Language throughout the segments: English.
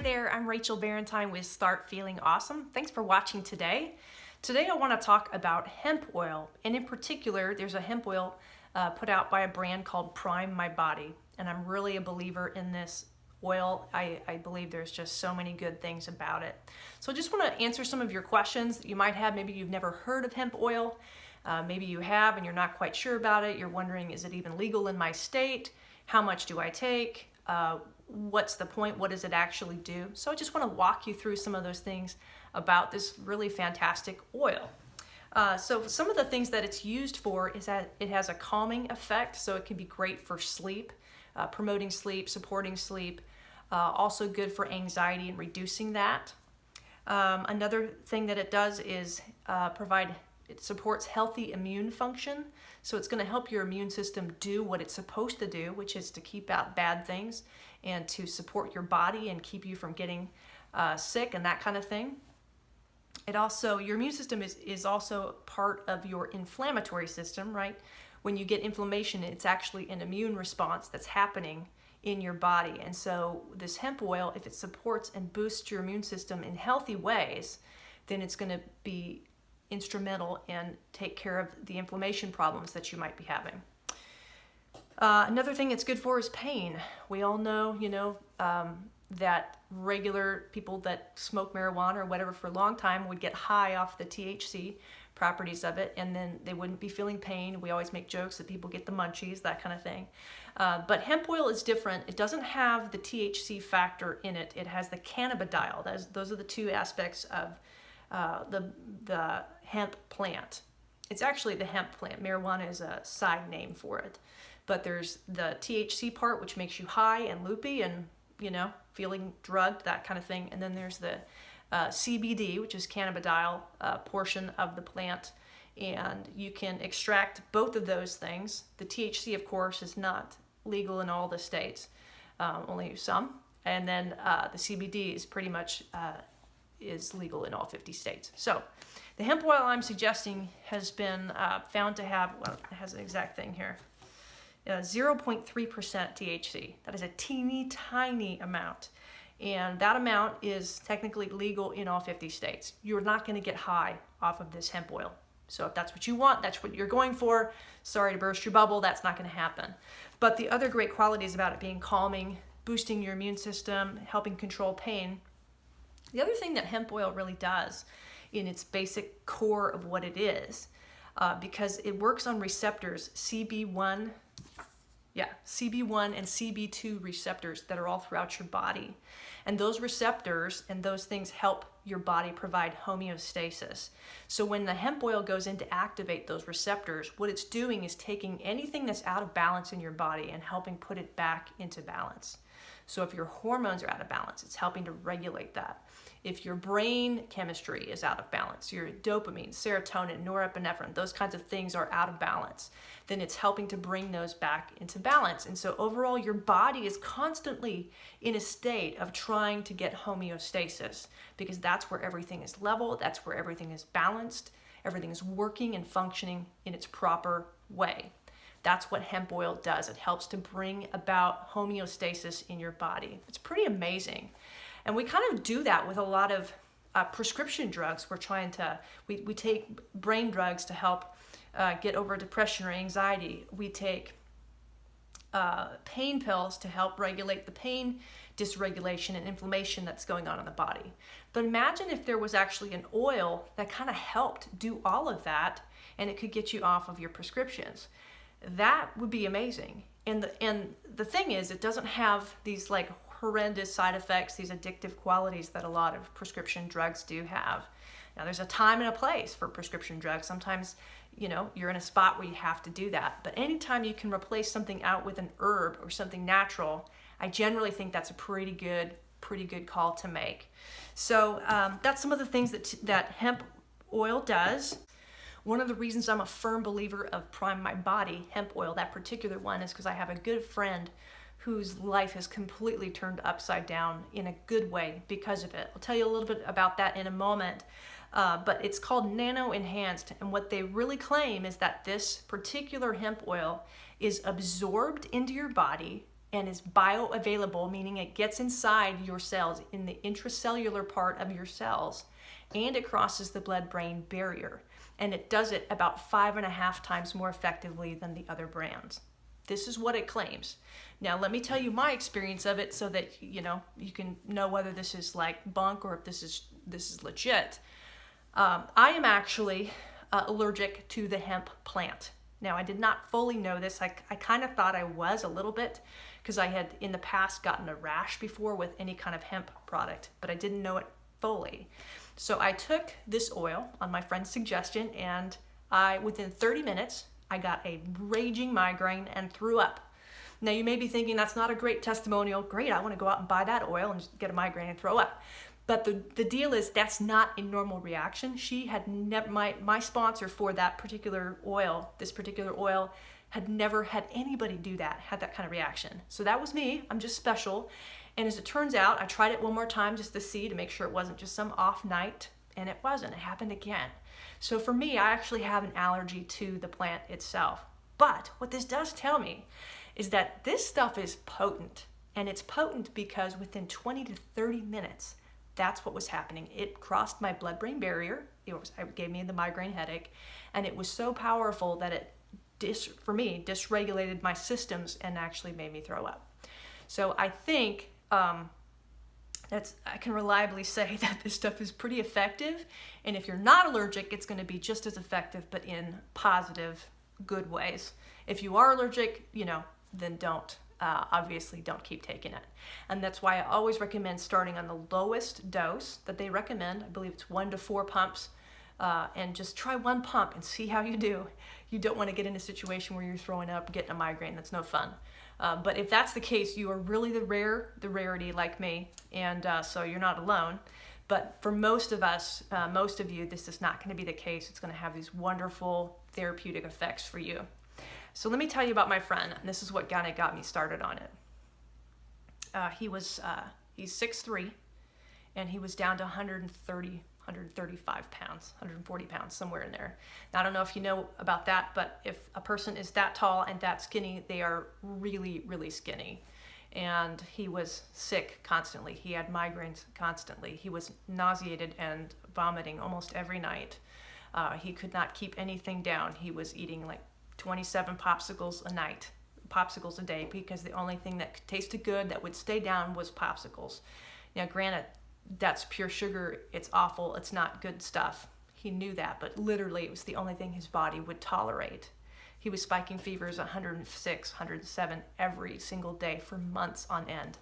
there, I'm Rachel Barentine with Start Feeling Awesome. Thanks for watching today. Today I want to talk about hemp oil, and in particular there's a hemp oil put out by a brand called Prime My Body, and I'm really a believer in this oil. I believe there's just so many good things about it. So I just want to answer some of your questions that you might have. Maybe you've never heard of hemp oil, maybe you have and you're not quite sure about it. You're wondering, is it even legal in my state? How much do I take? What's the point? What does it actually do? So I just want to walk you through some of those things about this really fantastic oil. So some of the things that it's used for is that it has a calming effect, so it can be great for sleep, promoting sleep, supporting sleep, also good for anxiety and reducing that. Another thing that it does is it supports healthy immune function. So it's going to help your immune system do what it's supposed to do, which is to keep out bad things and to support your body and keep you from getting sick and that kind of thing. Your immune system is also part of your inflammatory system, right? When you get inflammation, it's actually an immune response that's happening in your body. And so this hemp oil, if it supports and boosts your immune system in healthy ways, then it's going to be instrumental and take care of the inflammation problems that you might be having. Another thing it's good for is pain. We all know, that regular people that smoke marijuana or whatever for a long time would get high off the THC properties of it, and then they wouldn't be feeling pain. We always make jokes that people get the munchies, that kind of thing. But hemp oil is different. It doesn't have the THC factor in it. It has the cannabidiol. Those are the two aspects of the hemp plant. It's actually the hemp plant. Marijuana is a side name for it. But there's the THC part, which makes you high and loopy and, feeling drugged, that kind of thing. And then there's the CBD, which is cannabidiol portion of the plant. And you can extract both of those things. The THC, of course, is not legal in all the states, only some. And then the CBD is pretty much is legal in all 50 states. So the hemp oil I'm suggesting has been found to have, it has an exact thing here, 0.3% THC. That is a teeny tiny amount. And that amount is technically legal in all 50 states. You're not going to get high off of this hemp oil. So if that's what you want, that's what you're going for, sorry to burst your bubble, that's not going to happen. But the other great qualities about it being calming, boosting your immune system, helping control pain. The other thing that hemp oil really does in its basic core of what it is, because it works on receptors, CB1 and CB2 receptors that are all throughout your body. And those receptors and those things help your body provide homeostasis. So when the hemp oil goes in to activate those receptors, what it's doing is taking anything that's out of balance in your body and helping put it back into balance. So if your hormones are out of balance, it's helping to regulate that. If your brain chemistry is out of balance, your dopamine, serotonin, norepinephrine, those kinds of things are out of balance, then it's helping to bring those back into balance. And so overall, your body is constantly in a state of trying to get homeostasis, because that's where everything is level, that's where everything is balanced, everything is working and functioning in its proper way. That's what hemp oil does. It helps to bring about homeostasis in your body. It's pretty amazing. And we kind of do that with a lot of prescription drugs. We take brain drugs to help get over depression or anxiety. We take pain pills to help regulate the pain dysregulation and inflammation that's going on in the body. But imagine if there was actually an oil that kind of helped do all of that, and it could get you off of your prescriptions. That would be amazing. And the thing is, it doesn't have these like horrendous side effects, these addictive qualities that a lot of prescription drugs do have. Now, there's a time and a place for prescription drugs. Sometimes, you're in a spot where you have to do that. But anytime you can replace something out with an herb or something natural, I generally think that's a pretty good call to make. So that's some of the things that hemp oil does. One of the reasons I'm a firm believer of Prime My Body hemp oil, that particular one, is because I have a good friend whose life has completely turned upside down in a good way because of it. I'll tell you a little bit about that in a moment. But it's called nano enhanced, and what they really claim is that this particular hemp oil is absorbed into your body and is bioavailable, meaning it gets inside your cells in the intracellular part of your cells, and it crosses the blood-brain barrier. And it does it about 5.5 times more effectively than the other brands. This is what it claims. Now, let me tell you my experience of it so that you can know whether this is like bunk or if this is legit. I am actually allergic to the hemp plant. Now, I did not fully know this. I kind of thought I was a little bit because I had in the past gotten a rash before with any kind of hemp product, but I didn't know it fully. So I took this oil on my friend's suggestion, and within 30 minutes, I got a raging migraine and threw up. Now, you may be thinking that's not a great testimonial. Great, I want to go out and buy that oil and just get a migraine and throw up. But the deal is that's not a normal reaction. She had never, my sponsor for that particular oil, this particular oil, had never had anybody do that, had that kind of reaction. So that was me. I'm just special. And as it turns out, I tried it one more time just to see, to make sure it wasn't just some off night, and it wasn't. It happened again. So for me, I actually have an allergy to the plant itself. But what this does tell me is that this stuff is potent. And it's potent because within 20 to 30 minutes, that's what was happening. It crossed my blood-brain barrier. It gave me the migraine headache. And it was so powerful that it, for me, dysregulated my systems and actually made me throw up. So I think I can reliably say that this stuff is pretty effective. And if you're not allergic, it's going to be just as effective, but in positive, good ways. If you are allergic, then don't. Obviously don't keep taking it. And that's why I always recommend starting on the lowest dose that they recommend. I believe it's 1 to 4 pumps, and just try 1 pump and see how you do. You don't want to get in a situation where you're throwing up, getting a migraine. That's no fun. But if that's the case, you are really the rarity like me, and so you're not alone. But for most of us, most of you, this is not going to be the case. It's going to have these wonderful therapeutic effects for you. So let me tell you about my friend, and this is what kind of got me started on it. He's 6'3", and he was down to 135 pounds, 140 pounds, somewhere in there. Now, I don't know if you know about that, but if a person is that tall and that skinny, they are really, really skinny. And he was sick constantly. He had migraines constantly. He was nauseated and vomiting almost every night. He could not keep anything down. He was eating like 27 popsicles a day, because the only thing that tasted good that would stay down was popsicles. Now, granted, that's pure sugar. It's awful. It's not good stuff. He knew that, but literally it was the only thing his body would tolerate. He was spiking fevers 106, 107 every single day for months on end.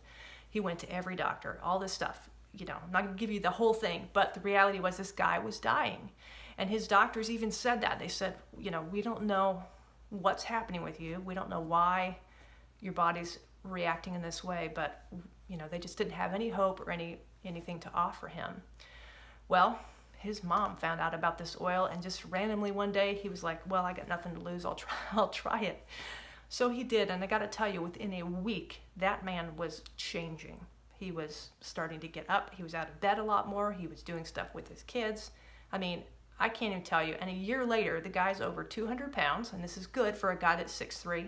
He went to every doctor, all this stuff. I'm not going to give you the whole thing, but the reality was this guy was dying. And his doctors even said that. They said, we don't know what's happening with you. We don't know why your body's reacting in this way, but they just didn't have any hope or anything to offer him. Well, his mom found out about this oil, and just randomly one day he was like, well, I got nothing to lose. I'll try it. So he did, and I got to tell you, within a week, that man was changing. He was starting to get up. He was out of bed a lot more. He was doing stuff with his kids. I mean, I can't even tell you. And a year later, the guy's over 200 pounds, and this is good for a guy that's 6'3".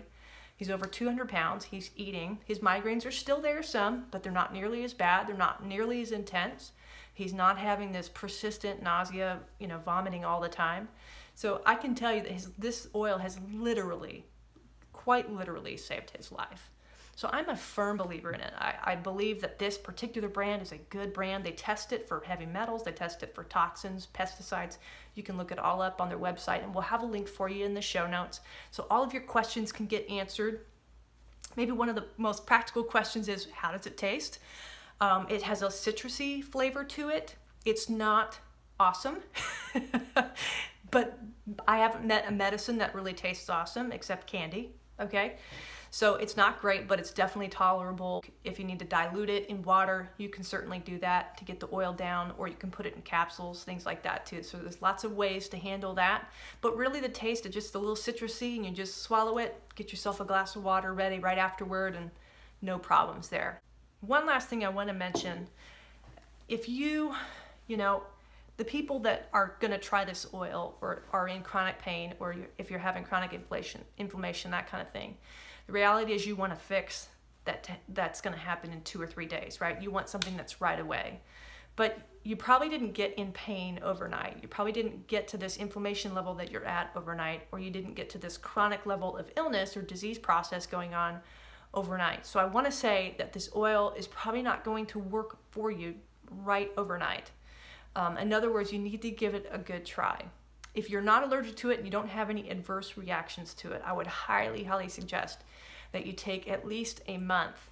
He's over 200 pounds. He's eating. His migraines are still there some, but they're not nearly as bad. They're not nearly as intense. He's not having this persistent nausea, vomiting all the time. So I can tell you that this oil has quite literally saved his life. So I'm a firm believer in it. I believe that this particular brand is a good brand. They test it for heavy metals. They test it for toxins, pesticides. You can look it all up on their website, and we'll have a link for you in the show notes. So all of your questions can get answered. Maybe one of the most practical questions is, how does it taste? It has a citrusy flavor to it. It's not awesome, but I haven't met a medicine that really tastes awesome except candy, okay? So it's not great, but it's definitely tolerable. If you need to dilute it in water, you can certainly do that to get the oil down, or you can put it in capsules, things like that too. So there's lots of ways to handle that. But really the taste is just a little citrusy, and you just swallow it, get yourself a glass of water ready right afterward, and no problems there. One last thing I want to mention, if the people that are going to try this oil or are in chronic pain, or if you're having chronic inflammation, that kind of thing, the reality is you want to fix that's going to happen in 2 or 3 days, right? You want something that's right away. But you probably didn't get in pain overnight. You probably didn't get to this inflammation level that you're at overnight, or you didn't get to this chronic level of illness or disease process going on overnight. So I want to say that this oil is probably not going to work for you right overnight. In other words, you need to give it a good try. If you're not allergic to it and you don't have any adverse reactions to it, I would highly, highly suggest that you take at least a month.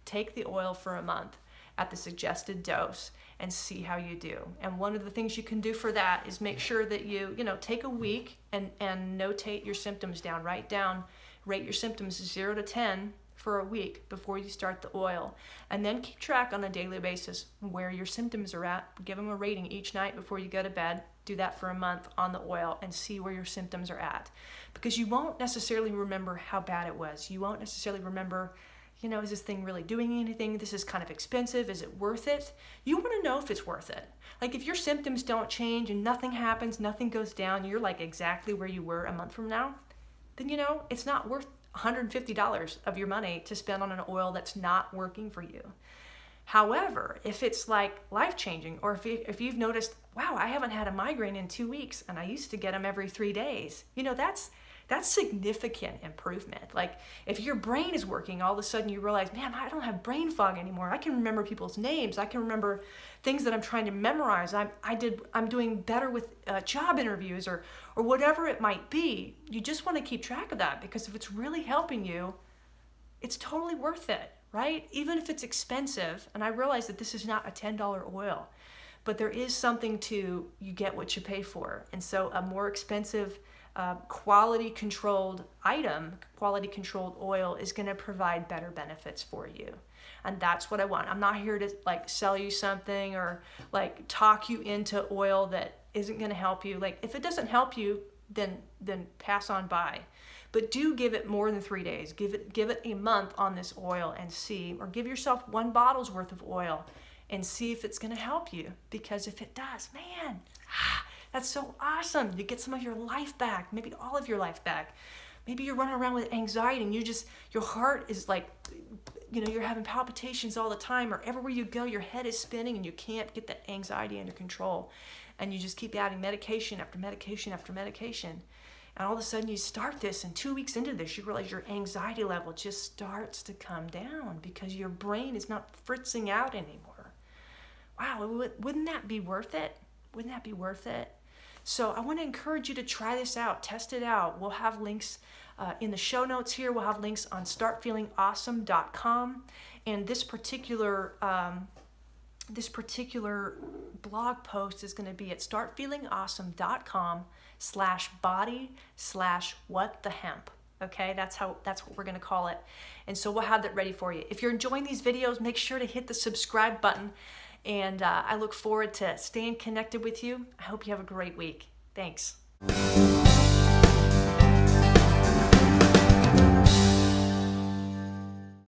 Take the oil for a month at the suggested dose and see how you do. And one of the things you can do for that is make sure that you take a week and notate your symptoms down. Rate your symptoms 0 to 10 for a week before you start the oil. And then keep track on a daily basis where your symptoms are at. Give them a rating each night before you go to bed. Do that for a month on the oil and see where your symptoms are at. Because you won't necessarily remember how bad it was. You won't necessarily remember, is this thing really doing anything? This is kind of expensive. Is it worth it? You want to know if it's worth it. Like if your symptoms don't change and nothing happens, nothing goes down, you're like exactly where you were a month from now, then it's not worth $150 of your money to spend on an oil that's not working for you. However, if it's like life-changing, or if you've noticed, wow, I haven't had a migraine in 2 weeks and I used to get them every 3 days, that's significant improvement. Like if your brain is working, all of a sudden you realize, man, I don't have brain fog anymore. I can remember people's names. I can remember things that I'm trying to memorize. I'm doing better with job interviews or whatever it might be. You just want to keep track of that, because if it's really helping you, it's totally worth it, right? Even if it's expensive. And I realize that this is not a $10 oil, but there is something to, you get what you pay for. And so a more expensive quality controlled oil is going to provide better benefits for you. And that's what I want. I'm not here to like sell you something or like talk you into oil that isn't going to help you. Like if it doesn't help you, then pass on by. But do give it more than 3 days. Give it a month on this oil and see, or give yourself 1 bottle's worth of oil and see if it's going to help you. Because if it does, man, that's so awesome. You get some of your life back, maybe all of your life back. Maybe you're running around with anxiety and your heart is like, you're having palpitations all the time, or everywhere you go, your head is spinning and you can't get that anxiety under control. And you just keep adding medication after medication after medication. And all of a sudden you start this, and 2 weeks into this, you realize your anxiety level just starts to come down because your brain is not fritzing out anymore. Wow, wouldn't that be worth it? Wouldn't that be worth it? So I want to encourage you to try this out, test it out. We'll have links in the show notes here. We'll have links on startfeelingawesome.com. And this particular blog post is going to be at startfeelingawesome.com/body/whatthehemp. Okay, that's what we're going to call it. And so we'll have that ready for you. If you're enjoying these videos, make sure to hit the subscribe button. And I look forward to staying connected with you. I hope you have a great week. Thanks.